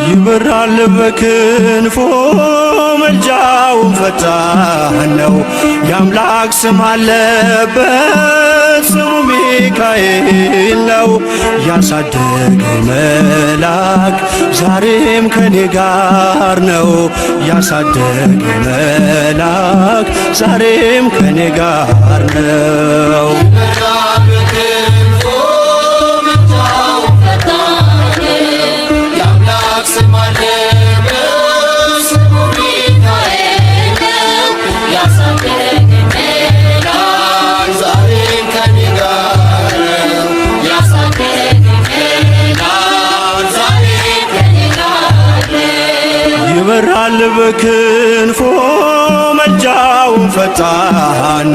ይበራል በክንፎ መልጃው ፈጣን ነው። የአምላክ ስም አለበት ስሙ ሚካኤል ነው። ያሳደገኝ መልአክ ዛሬም ከኔ ጋር ነው። ያሳደገኝ መልአክ ዛሬም ከኔ ጋር ነው። ይበራል በክንፎ መልጃው ፈጣን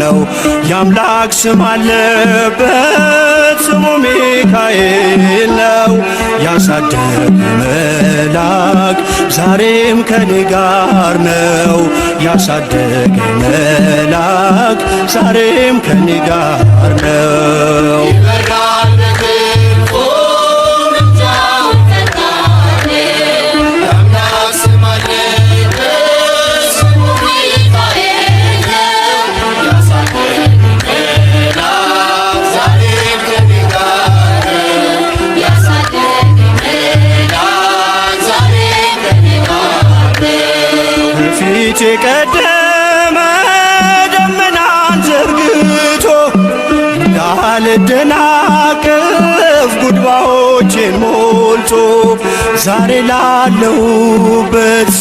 ነው። የአምላክ ስም አለበት ስሙ ሚካኤል ነው። ያሳደገኝ መልአክ ዛሬም ከኔ ጋር ነው። ያሳደገኝ መልአክ ዛሬም ከኔ ጋር ነው። ፊት የቀደመ ደመናን ዘርግቶ እንዳልደናቀፍ ጉድባዎቼን ሞልቶ ዛሬ ላለሁበት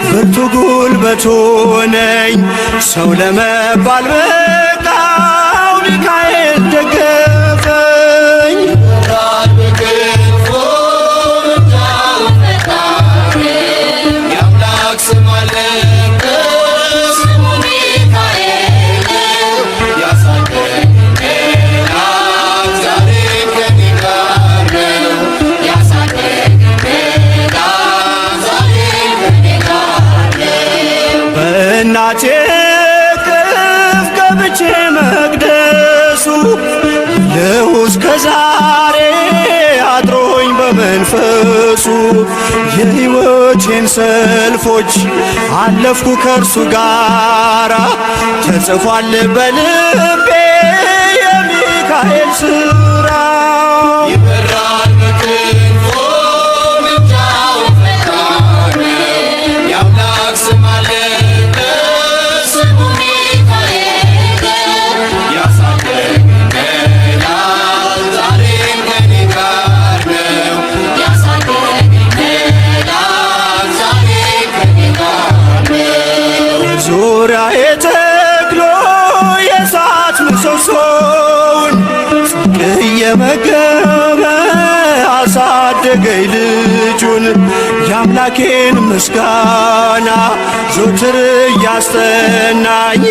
ብርቱ ጉልበት ሆነኝ። ሰው ለመባል በቃው ሚካኤል ደገፈኝ። እናቴ ቅፍ ገብቼ መቅደሱ ልሁ እስከ ዛሬ አድሮኝ በመንፈሱ የሕይወቴን ሰልፎች አለፍኩ ከእርሱ ጋራ ተጽፏል በልቤ የሚካኤል ሥራ። ዙሪያዬ ተክሎ የእሳት ምሰሶውን ጽድቅ እየመገበ አሳደገኝ ልጁን። የአምላኬን ምስጋና ዘወትር እያስጠናኝ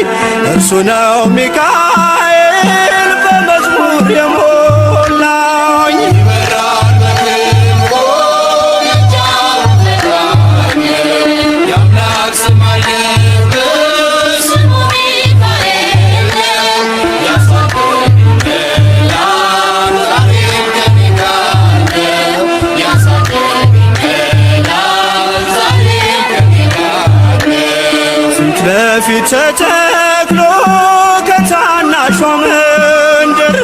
እርሱ ነው ሚካኤል በመዝሙር የሞላኝ። በፊት ተተክሎ ከታናሿ መንደር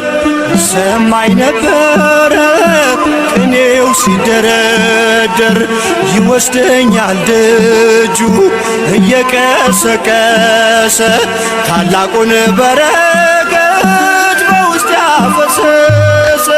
ሰማይ ነበረ ቅኔው ሲደረደር። ይወስደኛል ደጁ እየቀሰቀሰ ታላቁን በረከት በውስጥ ያፈሰሰ።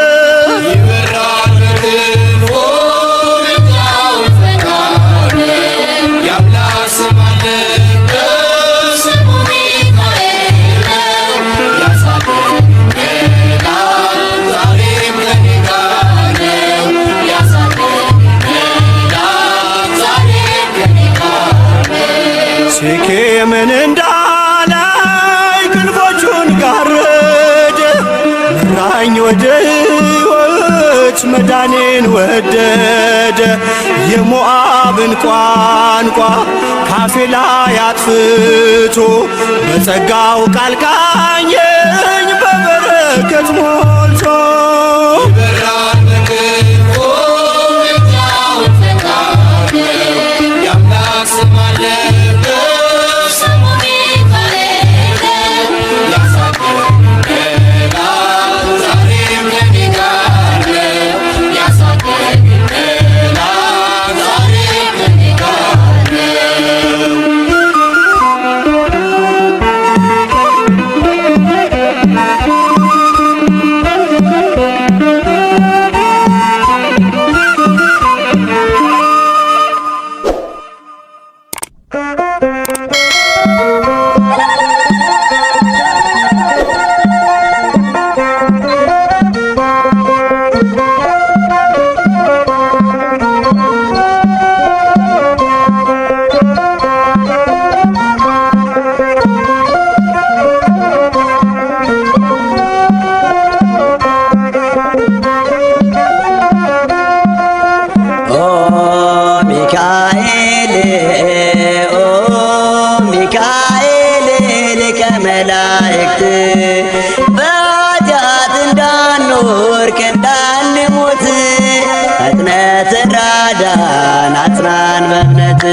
ሴኬምን እንዳላይ ክንፎቹን ሊያመጣኝ ወደ ሕይወት መዳኔን ወደደ። የሞዓብን ቋንቋ ካፌ ላይ አጥፍቶ በጸጋው ቃል ቃኘኝ በበረከት ሞልቶ መላእክት በኃጢአት እንዳንወድቅ እንዳንሞት ፈጥነህ ተራዳን አጽናን በእምነት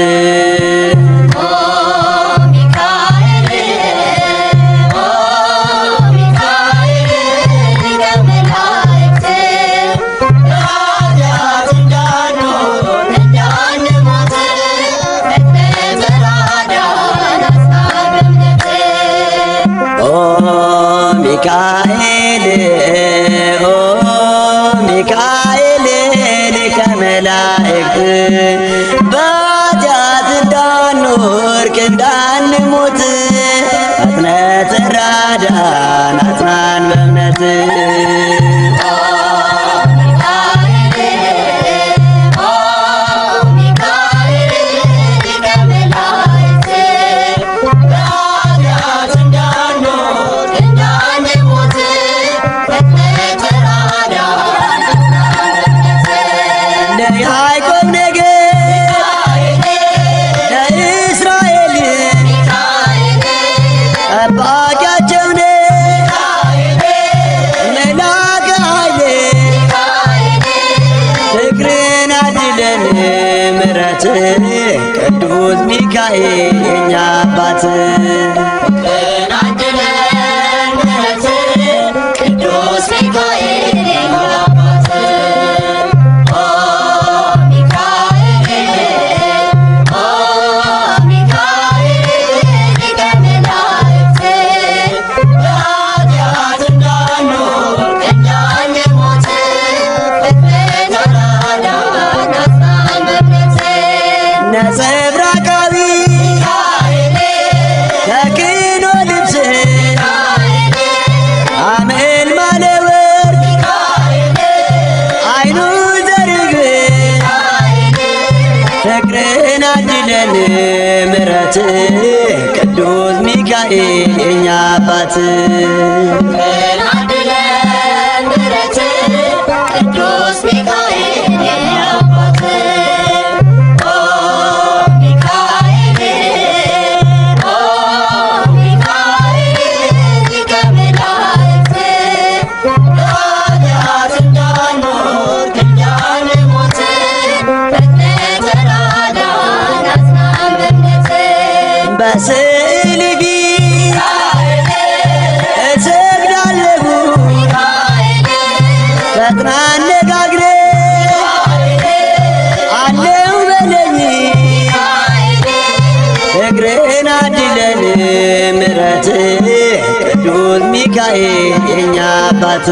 ሚካኤል ኦ ሚካኤል ሊቀ መላእክት በኃጢአት እንዳንወድቅ እንዳንሞት ፈጥነህ ተራዳን አጽናን በእምነት ቅዱስ ሚካኤል የኛ አባት ቅዱስ ሚካኤል የኛ አባት ሊቀ መላእክት በኃጢአት እንዳንወድቅ እንዳንሞት ነጸብራቃዊ ተክኖ ልብስ አመልማለ ወርቅ አይኑ ዘርግብ ፍቅርን አድለን ምሕረት ቅዱስ ሚካኤል የኛ አባት ቅዱስ ሚካኤል የኛ አባት በስዕል ፊት እሰግዳለሁ ፈጥነህ አነጋግረኝ አለው በለኝ ፍቅርህን አድለን ምሕረት ቅዱስ ሚካኤል የኛ አባት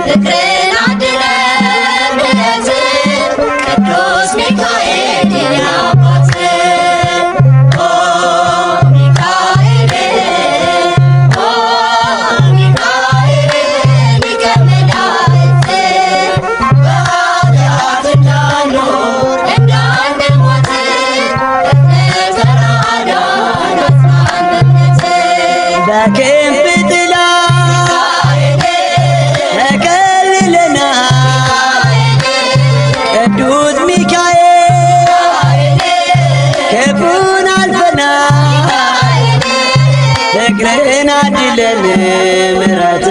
ፍቅርህን አድለን ምሕረት ቅዱስ ሚካኤል የኛ አባት በክንፍ ጥላ ምሕረት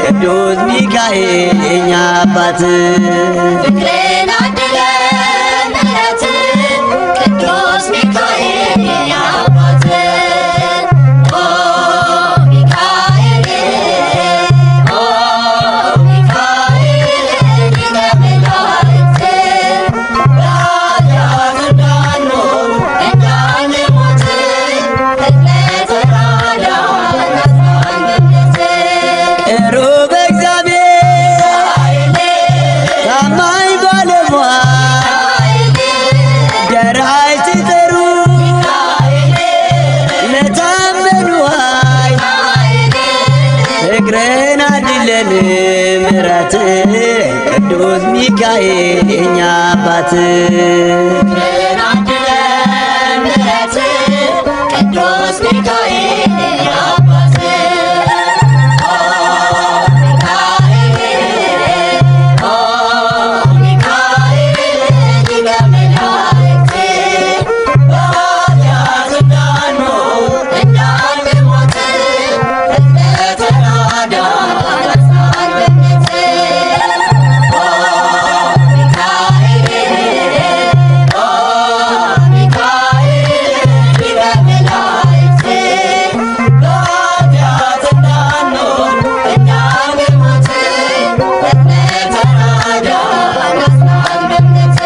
ቅዱስ ሚካኤል የኛ አባት ፍቅርን አድለን ምሕረት ቅዱስ ሚካኤል የኛ አባት ኦ ሚካኤል ኦ ሚካኤል ሊቀ መላእክት በኃጢአት እንዳንኖር እንዳንሞት ፍጥነት ተራዳን አጽናን በእምነት ቅሩብ እግዚአብሔር ታማኝ ባለሟል ደራሽ ሲጠሩ ለታመኑ ኃይ ፍቅርን አድለን ምሕረት ቅዱስ ሚካኤል የኛ አባት ፍቅርን አድለን ምሕረት ቅዱስ ሚካኤል የኛ አባት ኦ ሚካኤል ኦ ሚካኤል ሊቀ መላእክት በኃጢአት እንዳንኖር እንዳንሞት ፍጥነት ተራዳን አጽናን በእምነት ኦ ሚካኤል ኦ ሚካኤል ሊቀ መላእክት በኃጢአት እንዳንኖር እንዳንሞት ፍጥነት ተራዳን አጽናን በእምነት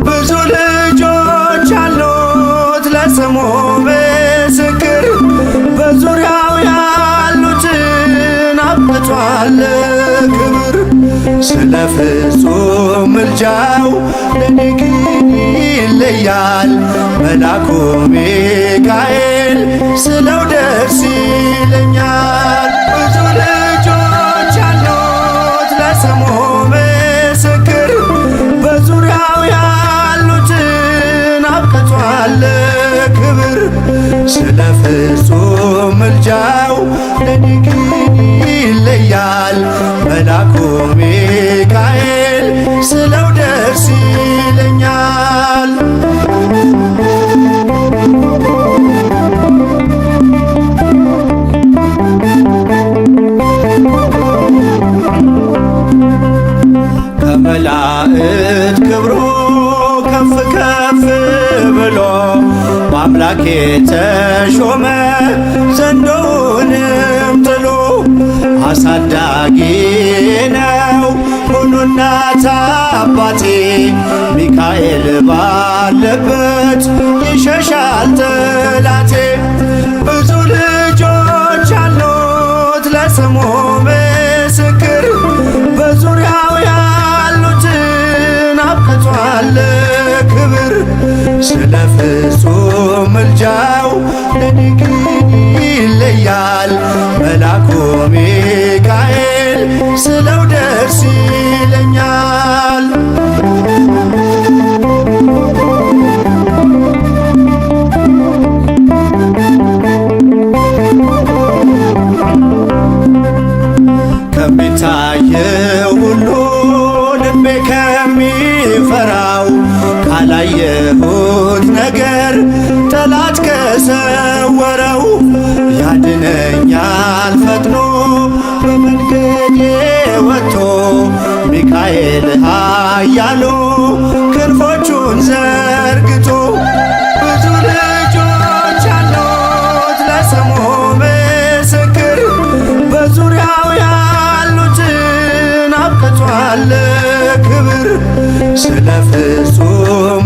ብዙ ልጆች አሉት ለስሙ ምስክር በዙሪያው ያሉትን አብቅቷል ክብር ስለ ፍጹም ምልጃው ለኔ ግን ይለያል መልአኩ ሚካኤል ስለው ደስ ይለኛል። ብዙ ልጆች አሉት ለስሙ ምስክር በዙሪያው ያሉትን አብቅቷል ክብር ስለ ፍጹም ምልጃው ለኔ ግን ይለያል መልአኩ ሚካኤል ስለው ደስ ይለኛል። ከመላእክት ክብሩ ከፍ ከፍ ብሎ በአምላክ የተሾመ ዘንዶውንም ጥሎ አሳዳጊ ነው ሁሉ እናት አባቴ ሚካኤል ባለበት ይሸሻል ጠላቴ። ብዙ ልጆች አሉት ለስሙ ምስክር በዙሪያው ያሉትን አብቅቷል ክብር ስለ ፍጹም ምልጃው ለኔ ግን ይለያል መልአኩ ሚካኤል ስለው ደስ ይለኛል። ከሚታየው ሁሉ ልቤ ከሚፈራው ካላየሁት ነገር ጠላት ከሰወረው ያድነኛል ፈጥኖ በመንገዴ ወጥቶ ሚካኤል ኃያሉ ክንፎቹን ዘርግቶ ብዙ ልጆች አሉት ለስሙ ምስክር በዙሪያው ያሉትን ስለ ፍጹም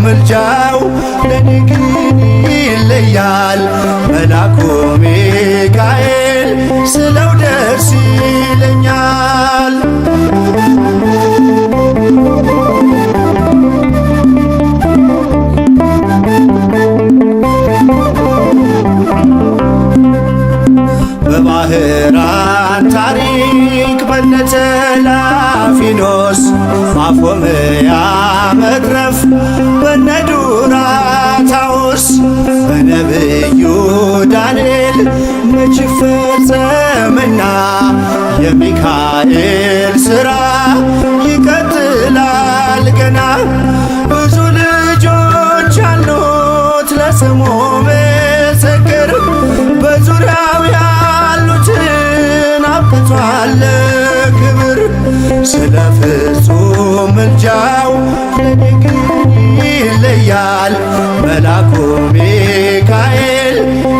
ምልጃው ለኔ ግን ይለያል። መልአኩ ሚካኤል ስለው ደስ ይለኛል። በባህራን ታሪክ በነተላፊኖስ ማፎምያ መትረፍ በነዱራታውስ በነብዩ ዳንኤል መች ፈጸምና የሚካኤል ሥራ ይቀጥላል ገና። ብዙ ልጆች አሉት ለስሙ ምስክር በዙሪያው ያሉትን አብቅቷል ክብር። ስለ ፍጹም ምልጃው ለኔ ግን ይለያል። መልአኩ ሚካኤል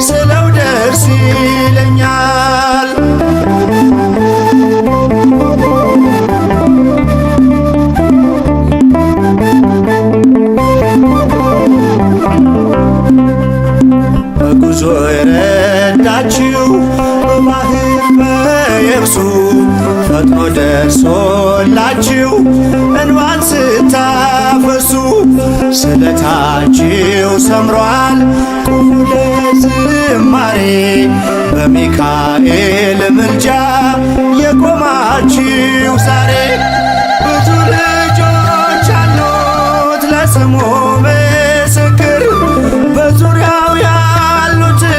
ስለው ደስ ይለኛል። በጉዞ የረዳችው በባህር በየብሱ ፈጥኖ ደርሶላችሁ እንባን ስታፈሱ ስለታችሁ ሰምሯል ቁሙ ለዝማሬ በሚካኤል ምልጃ የቆማችሁ ዛሬ። ብዙ ልጆች አሉት ለስሙ ምስክር በዙሪያው ያሉትን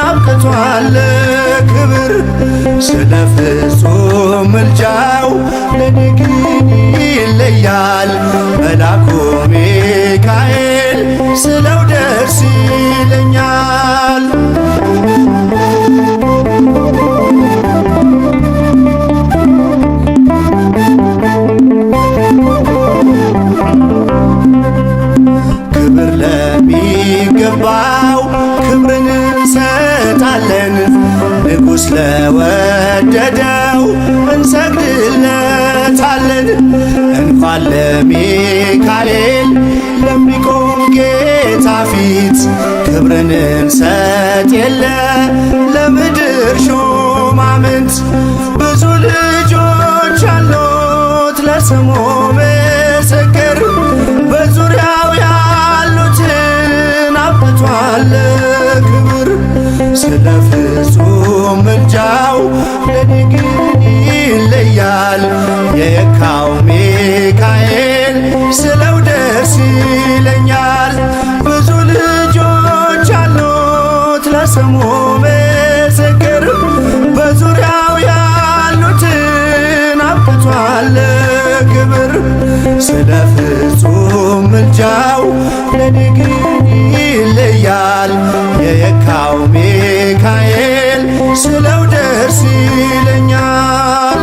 አብቅቷል ክብር። ስለ ፍጹም ምልጃው ለኔ ግን ይለያል። መልአኩ ሚካኤል ስለው ደስ ይለኛል። ክብር ለሚገባው ክብርን እንሰጣለን። ንጉሥ ለወደደው እንሰግድለታለን። እንኳን ለሚካኤል ለሚቆም ጌታ ፊት ክብርን እንሰጥ የለ ለምድር ሹማምንት። ብዙ ልጆች አሉት ለስሙ ምስክር በዙሪያው ያሉትን አብቅቷል ክብር። ስለ ፍጹም ምልጃው ለኔ ግን ይለያል። የካው ሚካኤል ስለው ደስ ይለኛል። ብዙ ልጆች አሉት ለስሙ ምስክር በዙሪያው ያሉትን አብቅቷል ክብር። ስለ ፍጹም ምልጃው ለኔ ግን ይለያል። የየካው ሚካኤል ስለው ደስ ይለኛል።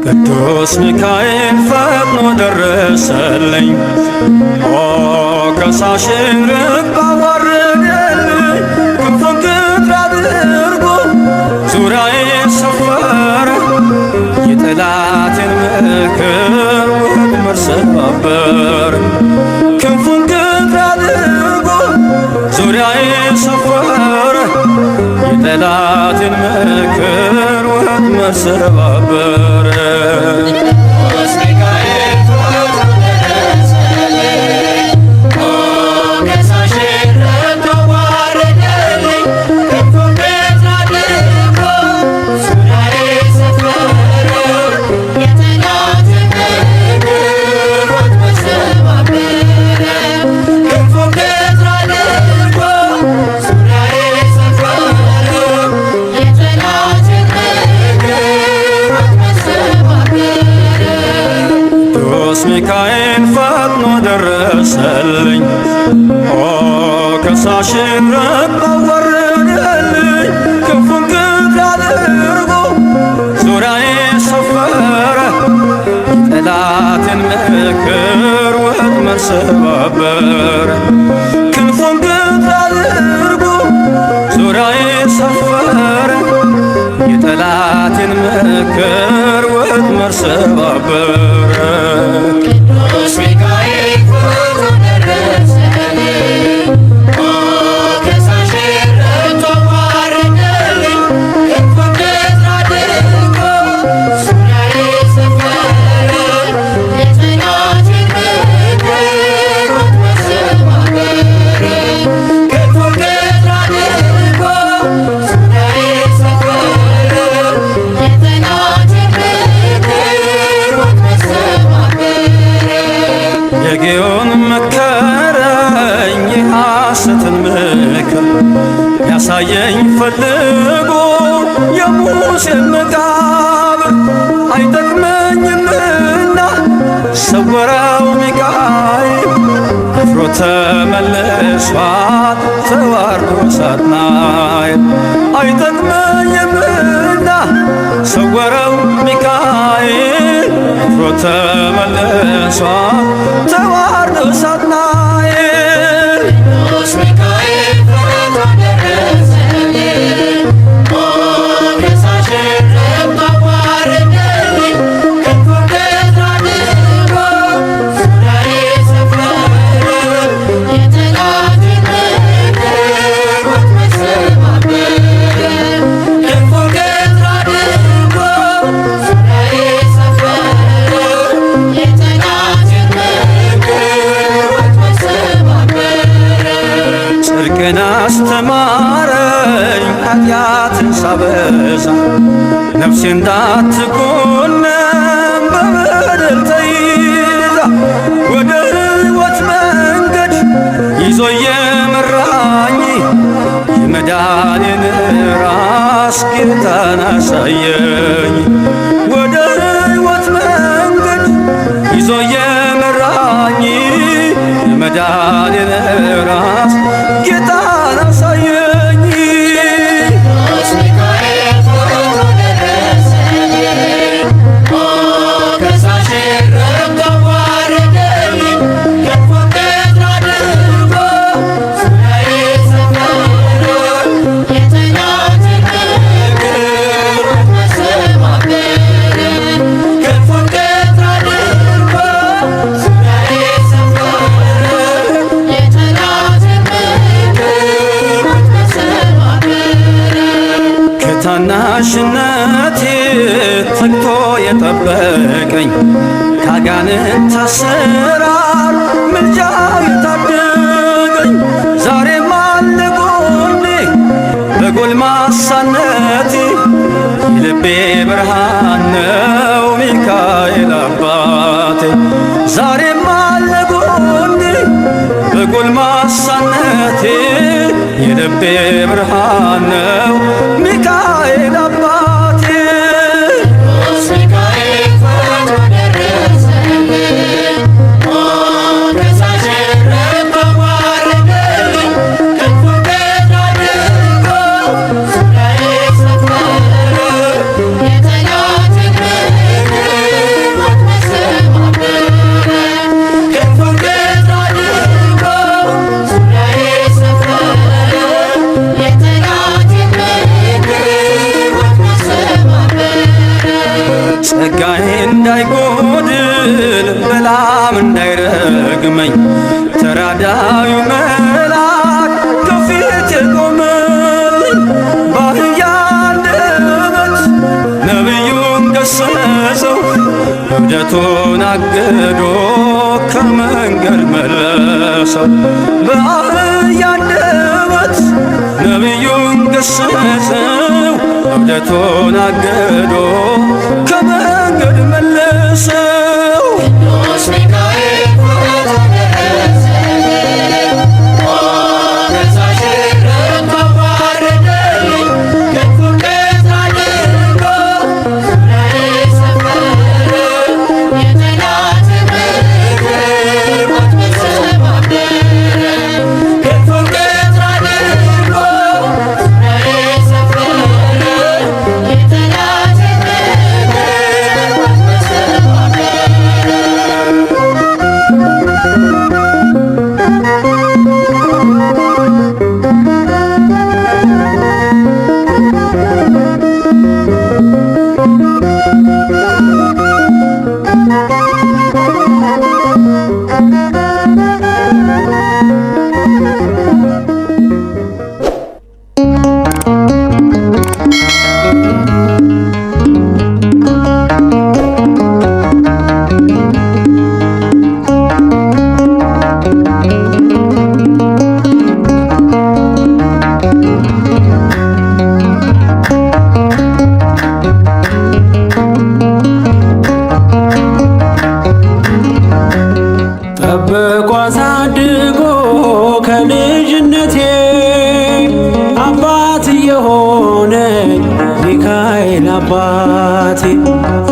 ቅዱስ ሚካኤል ፈጥኖ ደረሰልኝ። ኦ ከሳሽን ርቅ አዋረደልኝ። ክንፉን ክትር አድርጎ ዙሪያዬን ሰፈረ። የጠላቴን ምክር ወጥመድ ሰባበር። ክንፉን ክትር አድርጎ ዙሪያዬን ሰፈረ። የጠላቴን ምክር ወጥመድ ሰባበር። ሚካኤል ፈጥኖ ደረሰልኝ። ኦ ከሳሽን ረባ ወረደልኝ። ክንፉን ግድ አድርጎ ዙሪያዬ ሰፈረ። ጠላትን ምክር ወጥመድ ሰባበረ። ክንፉን ግድ አድርጎ ዙሪያዬ ሰፈረ። የጠላትን ምክር ወጥመድ ሰባበረ። ቅዱስ ሚካኤል ፈጥኖ ደረሰልኝ። ኦ ከሳሽን ረድቶ አዋረደልኝ። ክንፉን ግድ አድርጎ ዙሪያዬ ሰፈረ። የጠላትን ምክር ወጥመድ ሰባበረ። ክንፉን ግድ አድርጎ ዙሪያዬ ሰፈረ። የጠላትን ምክር ወጥመድ ሰባበረ። የጌዮን መከረኝ የሐሰትን ምክር ያሳየኝ ፈልጎ የሙሴን መቃብር አይጠቅመኝምና ሰወረው ሚካኤል አፍሮ ተመልሷል ተዋርዶ ሳጥናኤል አይጠቅመኝምና ሰወረው ሚካኤል አፍሮ ተመልሷል ተዋርዶ ሳጥናኤል። ቅዱስ ሚካኤል ፈጥኖ ደረሰልኝ። ኦ ከሳሽን ረድቶ አዋረደልኝ። ክንፉን ግድ አድርጎ ዙሪያዬ ሰፈረ። የጠላትን ምክር ወጥመድ ሰባበረ። ክንፉን ግድ አድርጎ ዙሪያዬ ሰፈረ። የጠላትን ምክር ወጥመድ ሰባበረ። ጽድቅን አስተማረኝ ኃጢአትን ሳበዛ ነፍሴ እንዳትኮነን በበደል ተይዛ ወደ ሕይወት መንገድ ይዞ የመራኝ የመዳኔን ራስ ጌታን አሳየኝ። ወደ ሕይወት መንገድ ይዞ የመራኝ የመዳኔን ራስ ጌታን አሳየኝ። ቅዱስ ሚካኤል ፈጥኖ ደረሰልኝ። ኦ ከሳሽን ረድቶ አዋረደልኝ። ክንፉን ግድ አድርጎ ዙሪያዬ ሰፈረ። የጠላትን ምክር ወጥመድ ሰባበረ። ክንፉን ግድ አድርጎ ዙሪያዬ ሰፈረ። የጠላትን ምክር ወጥመድ ሰባበረ። ከታናሽነቴ ተግቶ የጠበቀኝ ካጋንንት አሰራር ምልጃው የታደገኝ ዛሬም አለ ጎኔ በጎልማሳነቴ የልቤ ብርሃን ነው ሚካኤል አባቴ። ዛሬም አለ ጎኔ በጎልማሳነቴ የልቤ ብርሃን ነው ሚካኤል አባቴ። ቅዱስ ሚካኤል ፈጥኖ ደረሰልኝ። ኦ ከሳሽን ረድቶ አዋረደልኝ። ክንፉን ግድ አድርጎ ዙሪያዬ ሰፈረ። የጠላትን ምክር ወጥመድ ሰባበረ። ክንፉን ግድ አድርጎ ዙሪያዬ ሰፈረ። የጠላትን ምክር ወጥመድ ሰባበረ። ጸጋዬ እንዳይጎድል በላም እንዳይረግመኝ ተራዳዩ መልአክ ከፊቴ ቆመልኝ። በአህያ አንደበት ነቢዩን ገሰጸው እብደቱን አግዶ ከመንገድ መለሰው። በአህያ አንደበት ነቢዩን ገሰጸው እብደቱን አግዶ ከመንገድ መለሰው። ቅዱስ ሚካኤል ፈጥኖ ደረሰልኝ። ኦ ከሳሽን ረድቶ አዋረደልኝ። ክንፉን ግድ አድርጎ ዙሪያዬ ሰፈረ። የጠላትን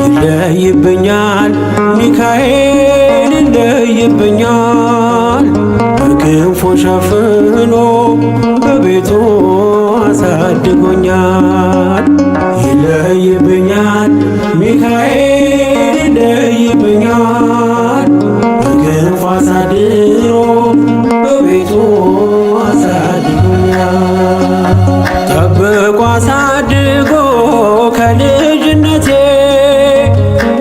ይለይብኛል ሚካኤል ይለይብኛል በክንፉ ሸፍኖ በቤቱ አሳድጎኛል። ይለይብኛል ሚካኤል ይለይብኛል በክንፉ አሳድሮ በቤቱ አሳድጎኛል። ጠብቆ አሳድጎ ከልጅነቴ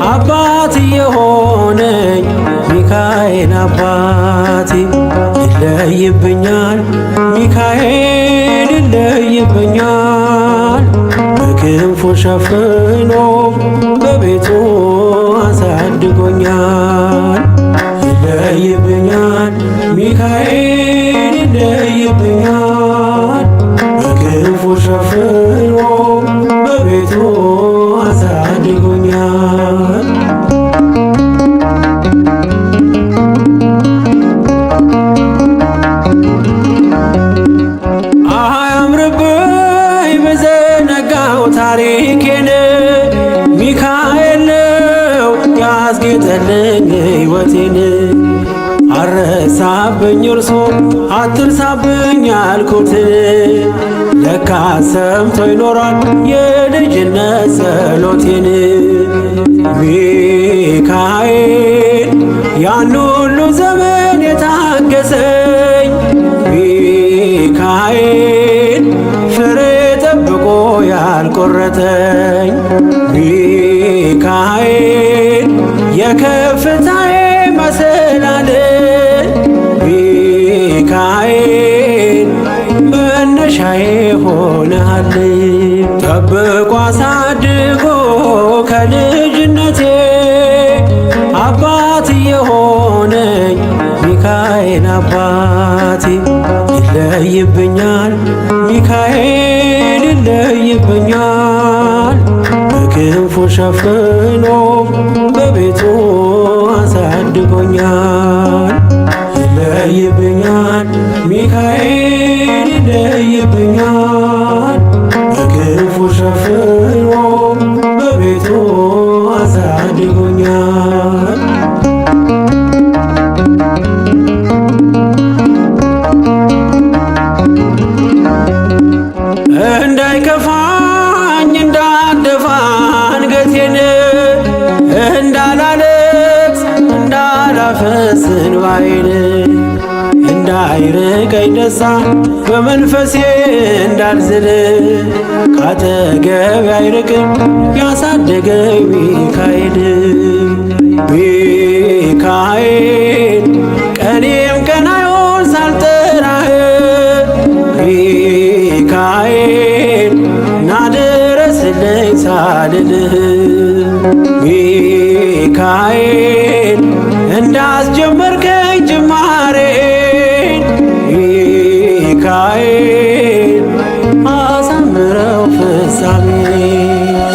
አባት የሆነኝ ሚካኤል አባቴ ይለይብኛል ሚካኤል ይለይብኛል በክንፉ ሸፍኖ በቤቱ አሳድጎኛል። ይለይብኛል ሚካኤል ይለይብኛል በክንፉ ሸፍኖ በቤቱ አሳድጎኛል። አያምርብኝ በዘነጋው ታሪኬን ሚካኤል ነው ያስጌጠልኝ ሕይወቴን። አረሳብኝ እርሶ አትርሳብኝ ያልኩትን ለካ ሰምቶ ይኖራል የልጅነት ጸሎቴን። ሚካኤል ያን ሁሉ ዘመን የታገሰኝ ሚካኤል ፍሬ ጠብቆ ያልቆረጠኝ ሚካኤል የከፍታዬ መሰላል ሚካኤል መነሻዬ ሆነሃል። ጠብቆ አሳድጎ ከልጅነቴ አባት የሆነኝ ሚካኤል አባቴ ይለይብኛል ሚካኤል ይለይብኛል በክንፉ ሸፍኖ በቤቱ አሳድጎኛል። ይለይብኛል ሚካኤል ይለይብኛል በክንፉ ሸፍኖ በቤቱ አሳድጎኛል። እንዳይከፋኝ እንዳልደፋ አንገቴን እንዳላለቅስ እንዳላፈስ እንባዬን እንዳይርቀኝ ደስታ በመንፈሴ እንዳልዝል ካጠገቤ አይርቅም ያሳደገኝ ሚካኤል። ሚካኤል ቀኔም ቀን አይሆን ሳልጠራህ ሚካኤል ናድረስልኝ ሳልልህ ሚካኤል እንዳስጀመርከኝ ጅማሬን ሚካኤል አሳምረው ፍጻሜ።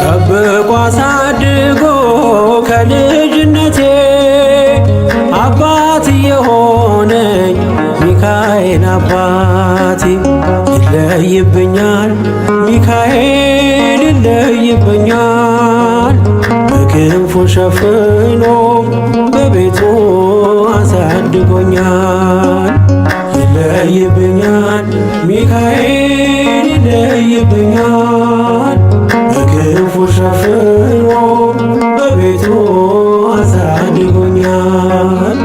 ጠብቆ አሳድጎ ከልጅነቴ አባት የሆነኝ ሚካኤል አባቴ ይለይብኛል ሚካኤል ይለይብኛል በክንፉ ሸፍኖ በቤቱ አሳድጎኛል። ይለይብኛል ሚካኤል ይለይብኛል በክንፉ ሸፍኖ በቤቱ አሳድጎኛል።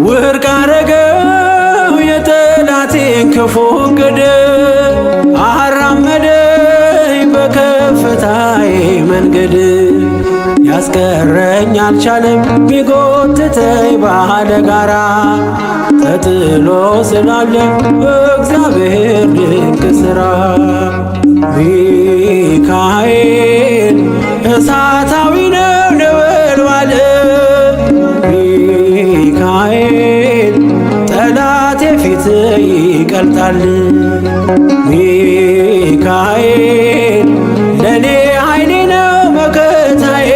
ውድቅ አረገው የጠላቴን ክፉ ዕቅድ አራመደኝ በከፍታዬ መንገድ ያስቀረኝ አልቻለም ቢጎትተኝ ባለ ጋራ ተጥሎ ስላለ እግዚአብሔር ድንቅ ሥራ። ሚካኤል እሳታዊ ነው ነበልባል ሚካኤል ጠላቴ ፊት ይቀልጣል ሚካኤል ለኔ ኃይሌ ነው መከታዬ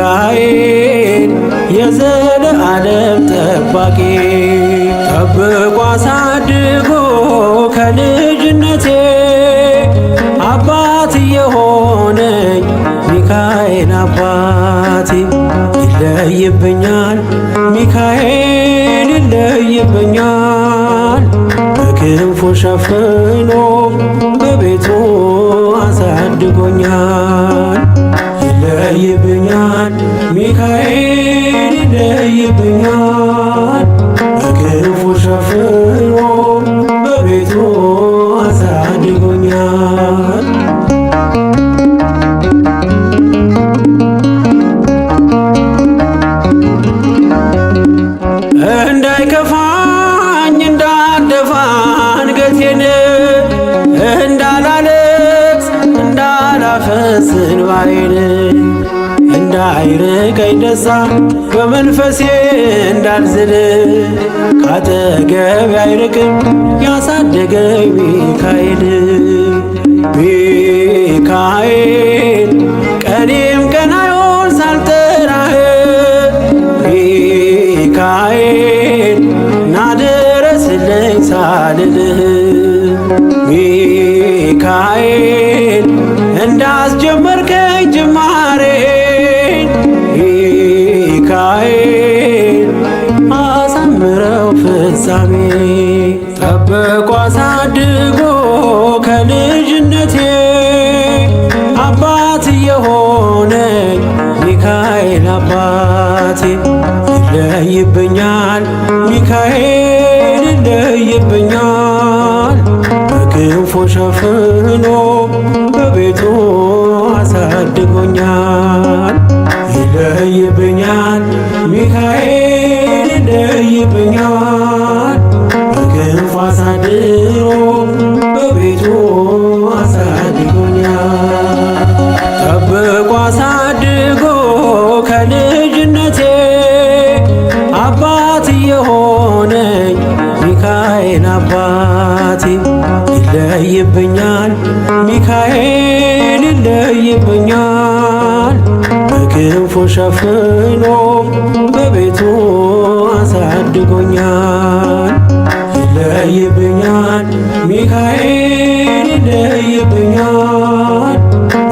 ሚካኤል የዘለዓለም ጠባቂ። ይለይብኛል በክንፉ ሸፍኖ በቤቱ አሳድጎኛል። ይለይብኛል ሚካኤል ይለይብኛል በክንፉ ሸፍኖ በቤቱ አሳድጎኛል። እንዳይከፋኝ እንዳልደፋ አንገቴን እንዳላለቅስ እንዳላፈስ እንባዬን እንዳይርቀኝ ደስታ በመንፈሴ እንዳልዝል ካጠገቤ አይርቅም ያሳደገኝ ሚካኤል። ሚካኤል ቀኔም ቀናዮን ሳልጠራህ ሚካኤል ናድረስልኝ ሳልልህ ሚካኤል እንዳስጀመርከኝ ጅማሬን ሚካኤል አሳምረው ፍጻሜ። ጠብቆ አሳድጎ ከልጅነቴ አባት የሆነኝ ሚካኤል አባቴ ይለይብኛል ሚካኤል ይለይብኛል በክንፉ ሸፍኖ በቤቱ አሳድጎኛል። ይለይብኛል ሚካኤል ይለይብኛል በክንፉ አሳድሮ በቤቱ አሳድጎኛል። ጠብቆ አሳድጎ ከልጅነቴ አባት የሆነኝ ሚካኤል አባቴ ይለይብኛል ሚካኤል ይለይብኛል በክንፉ ሸፍኖ በቤቱ አሳድጎኛል። ይለይብኛል ሚካኤል ይለይብኛል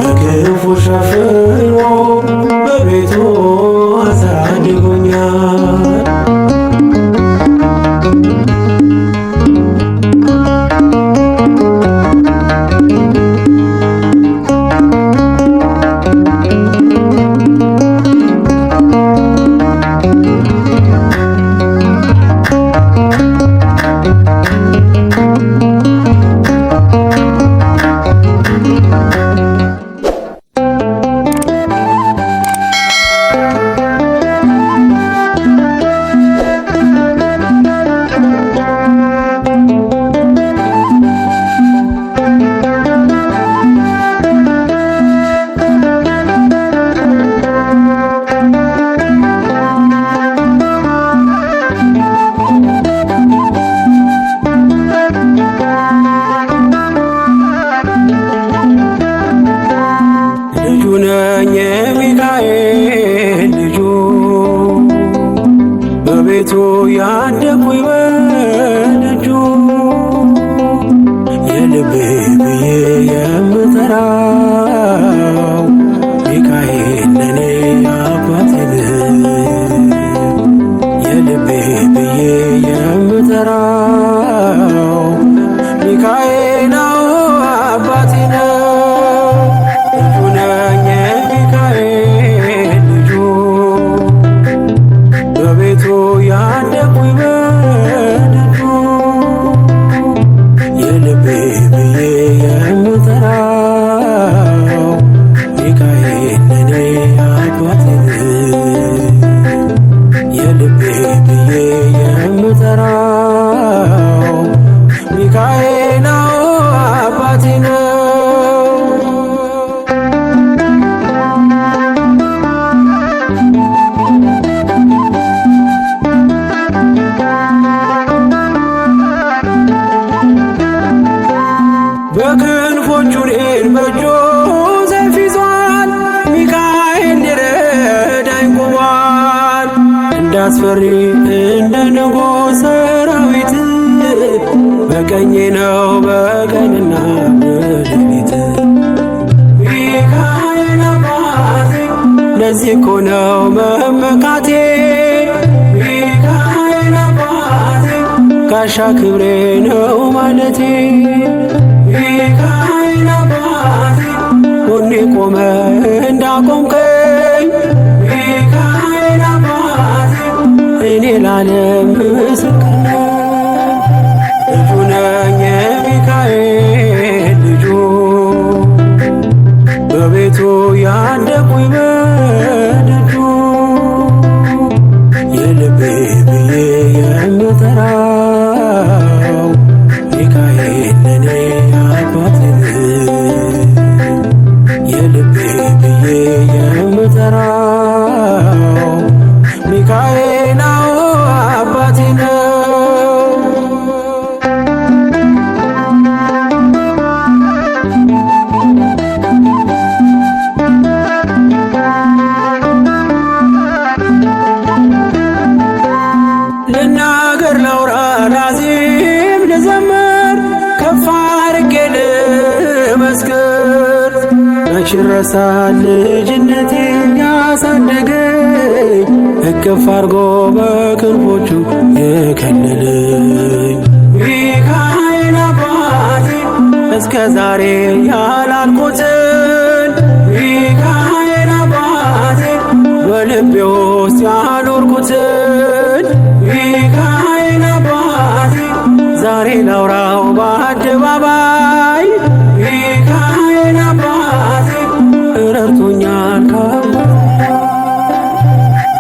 በክንፉ ሸፍኖ በቤቱ አሳድጎኛል። በቤቱ ያደኩኝ በደጁ የልቤ ብዬ የምጠራው ሚካኤል ለኔ አባቴ ነው። የልቤ ብዬ የምጠራው ሚካኤል አባቴ ነው። ልጁ ነኝ የሚካኤል ልጁ በቤቱ ያደኩኝ በደጁ የልቤ ብዬ የምጠራው ሚካኤል ለኔ አባቴ ነው። የልቤ ብዬ የምጠራው ሚካኤል አባቴ ነው። በክንፎቹ እኔን በእጁ ሰይፍ ይዟል። ሚካኤል ሊረዳኝ ቆሟል። እንዳስፈሪ እንደ ንጉሥ ሰራዊት በቀኜ ነው በቀንና በሌሊት። ሚካኤል አባቴ ለዚህ እኮ ነው መመካቴ። ሚካኤል አባቴ ጋሻ ክብሬ ነው ማለቴ ሚካኤል አባቴ ጎኔ ቆመ እንዳቆምከኝ ሚካኤል አባቴ እኔ ላለም ምስክር ነኝ ልጁ ነኝ የሚካኤል ልጁ በቤቱ ያደኩኝ በደጁ የልቤ ብዬ የምጠራው ሚካኤል ለኔ አባቴ የልቤ ብዬ የምጠራው ሚካኤል አባቴ ነው። ልናገር ላውራ ላዚም ልዘምር ከፍ አድርጌ ልመስክር መች ይረሳል ልጅነቴ ያሳደገኝ እቅፍ አድርጎ በክንፎቹ የከለለኝ ሚካኤል አባቴ እስከ ዛሬ ያላልኩትን ሚካኤል አባቴ በልቤ ውስጥ ያኖርኩትን ሚካኤል አባቴ ዛሬ ላውራው በአደባባይ ሚካኤል አባቴ ረድቶኛል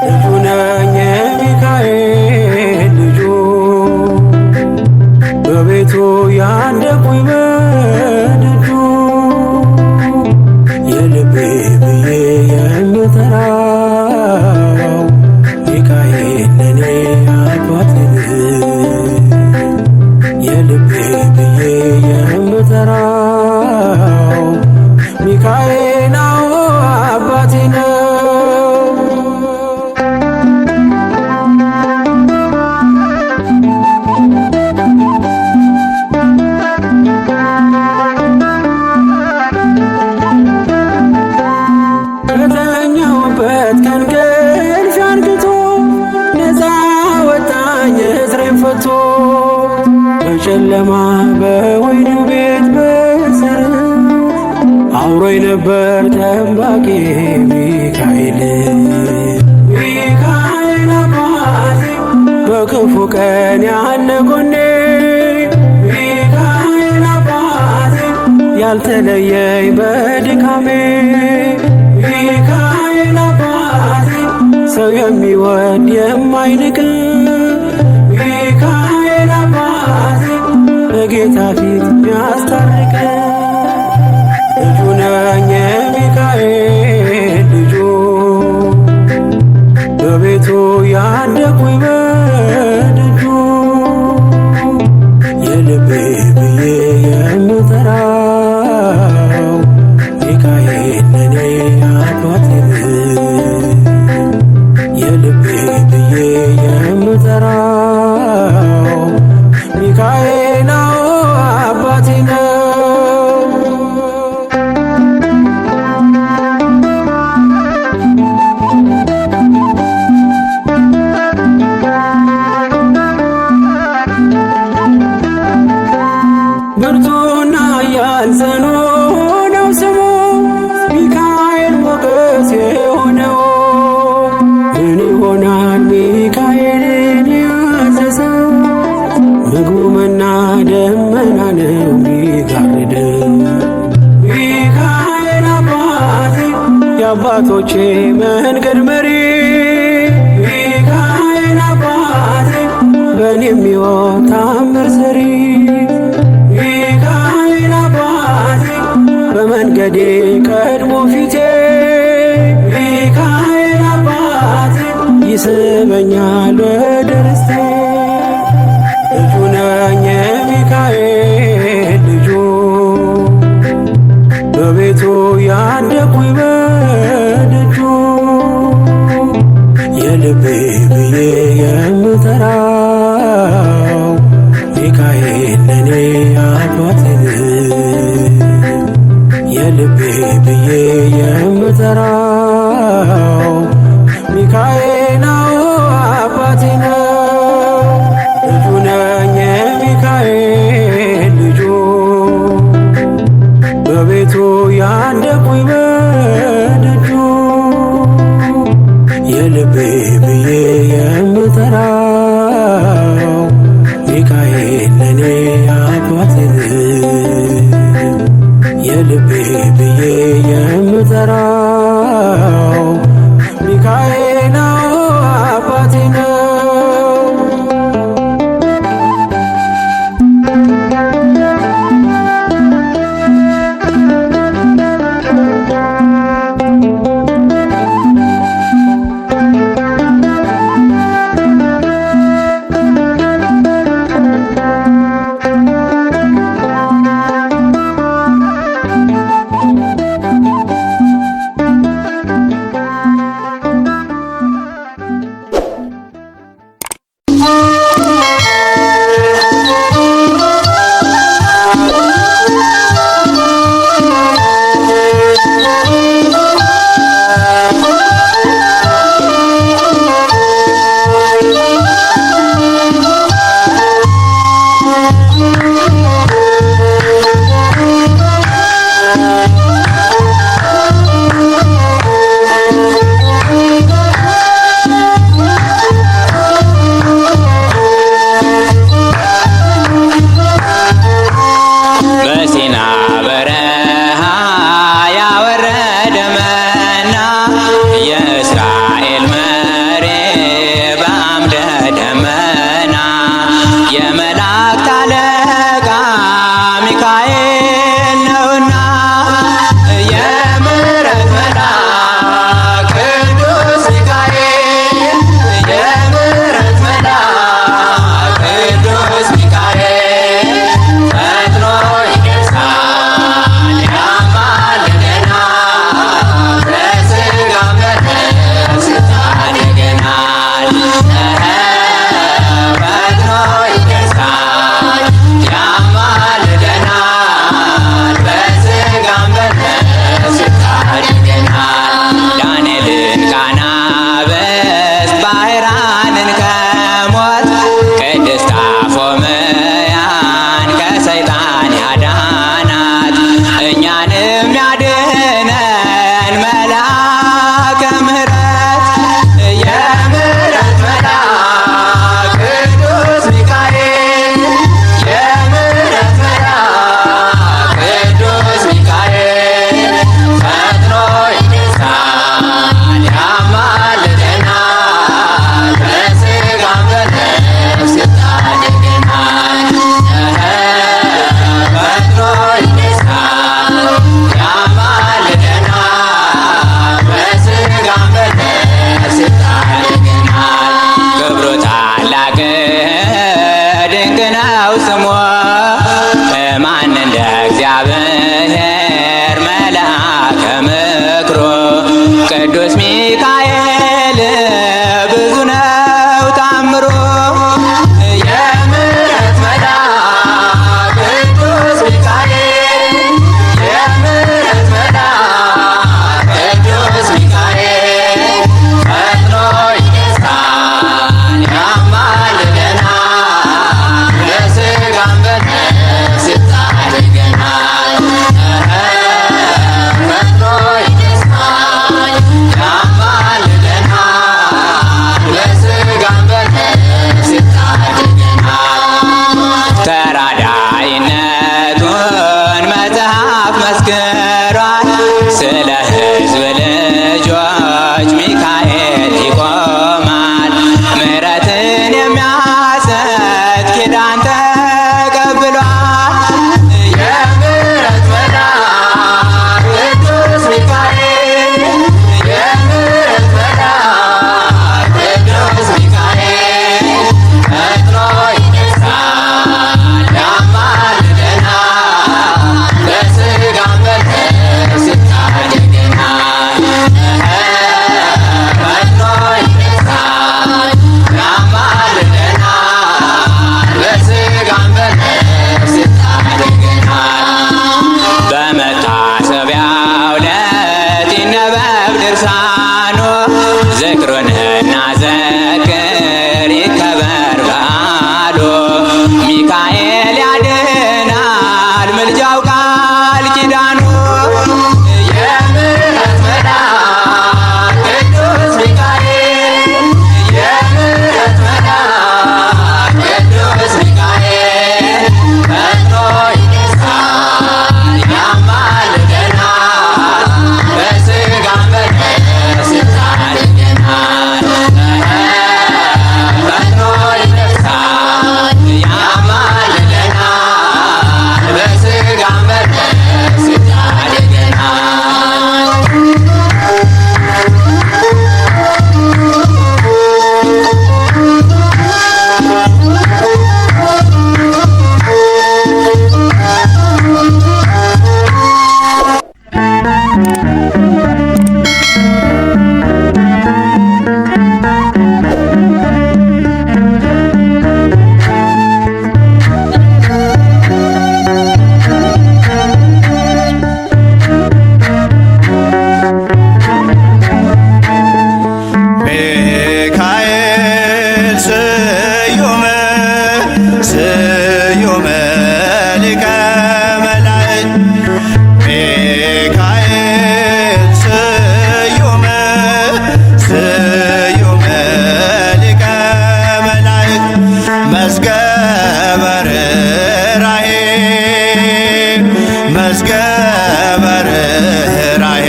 ልጁ ነኝ የሚካኤል ልጁ በቤቱ ያደኩኝ በደጁ የልቤ ብዬ የምጠራው ሚካኤል ለኔ አባቴ የልቤ ብዬ የምጠራው ሚካኤል አባቴ ነው። ከተኛሁበት ከእንቅልፍ አንግቶ ነፃ ወጣኝ እስሬን ፈቶ በጨለማ በወህኒው ቤት በእስር አብሮኝ ነበር ጠባቂ ሚካኤል ሚካኤል አባቴ በክፉ ቀን ያለ ጎኔ ሚካኤል አባቴ ያልተለየኝ በድካሜ ሚካኤል አባቴ ሰው የሚወድ የማይንቅ ሚካኤል አባቴ በጌታ ፊት የሚያስታርቅ ልጁ ነኝ የሚካኤል ልጁ በቤቱ ያደኩኝ በደጁ የልቤ ብዬ የምጠራው ሚካኤል ለኔ አባቴ የልቤ ብዬ የምጠራው ሚካኤል አባቴ ነው። ብርቱና ያልዘኖ ነው ስሙ ሚካኤል ሞገስ የሆነው ምን ይሆናል ሚካኤልን ያዘዘው ምግቡ መና ደመና ነው ሚጋርደው ሚካኤል አባቴ የአባቶቼ መንገድ መሪ ሚካኤል አባቴ በእኔ የሚወት ታምር ሰሪ ሚካኤል አባቴ በመንገዴ ቀድሞ ፊቴ ሚካኤል አባቴ ይስበኛል ወደ ርስቴ ልጁ ነኝ የሚካኤል ልጁ በቤቱ ያደኩኝ በደጁ የልቤ ብዬ የምጠራው ሚካኤል ለኔ አባቴ የልቤ ብዬ የምጠራው ሚካኤል አባቴ ነው ልጁ ነኝ ድንቅ ነው ስሙ ማን እንደ እግዚአብሔር መልአከ ምክሩ ቅዱስ ሚካኤል ብዙ ነው ታምሮ የምሕረት መልአክ ቅዱስ ሚካኤል የምሕረት መልአክ ቅዱስ ሚካኤል ፈጥኖ ይደርሳል ያማልደናል በሥጋም በነፍስ ይታደገናል ፈጥኖ ይደርሳል ያማልደናል በሥጋም በነፍስ ይታደገናል ተራዳኢነቱን መጽሐፍ መስክሯል ስለ ሕዝብ ልጆች ሚካኤል ይቆማል ምሕረትን የሚያሰጥ ኪዳን ተቀብሏል የምሕረት መልአክ ቅዱስ ሚካኤል የምሕረት መልአክ ቅዱስ ሚካኤል ፈጥኖ ይደርሳል ያማልደናል በሥጋም በነፍስ ይታደገናል ፈጥኖ ይደርሳል ያማልደናል በሥጋም በነፍስ ይታደገናል በመታሰቢያው ዕለት ይነበብ ድርሳኑ ዝክሩን እናዘክር ይከበር በዓሉ ሚካኤል ያድናል ምልጃው ቃል ኪዳኑ የምሕረት መልአክ ቅዱስ ሚካኤል የምሕረት መልአክ ቅዱስ ሚካኤል ፈጥኖ ይደርሳል ያማልደናል በሥጋም በነፍስ ይታደገናል ፈጥኖ ይደርሳል ያማልደናል በሥጋም በነፍስ ይታደገናል ሚካኤል ስዩም ስዩም ሊቀ መላእክት ሚካኤል ስዩም ስዩም ሊቀ መላእክት መዝገበ ርኅራኄ መዝገበ ርኅራኄ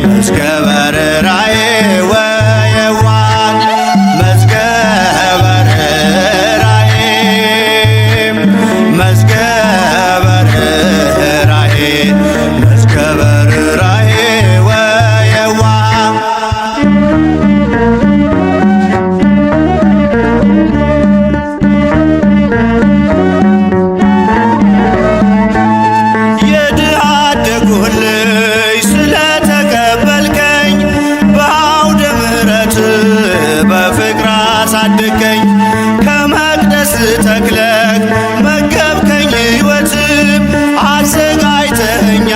መዝገበ ርኅራኄ ወየዋህ መዝገበ ርኅራኄ መዝገበ ርኅራኄ መዝገበ ርኅራኄ ወየዋህ የድሃ አደጉን ልጅ ስለተቀበልከኝ በአውደ ምሕረት በፍቅር አሳደገኝ ከመቅደስ ተክለህ መገብከኝ ሕይወትም አዘጋጅተኸኛል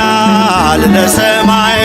ለሰማይ